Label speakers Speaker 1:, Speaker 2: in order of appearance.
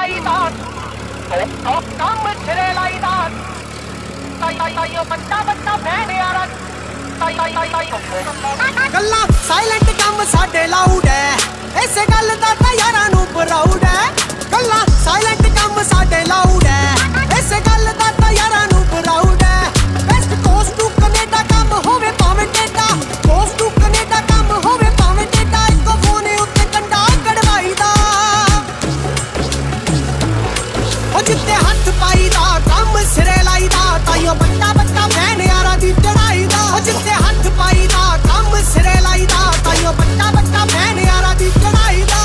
Speaker 1: ਲਾਈਦਾ ਕੰਮ ਸਿਰੇ ਲਾਈਦਾ ਤਾਈਓ ਵੱਡਾ ਵੱਡਾ ਫੈਨ ਯਾਰਾ ਤਾਈ
Speaker 2: ਗੱਲਾਂ ਸਾਇਲੈਂਟ ਕੰਮ ਸਾਡਾ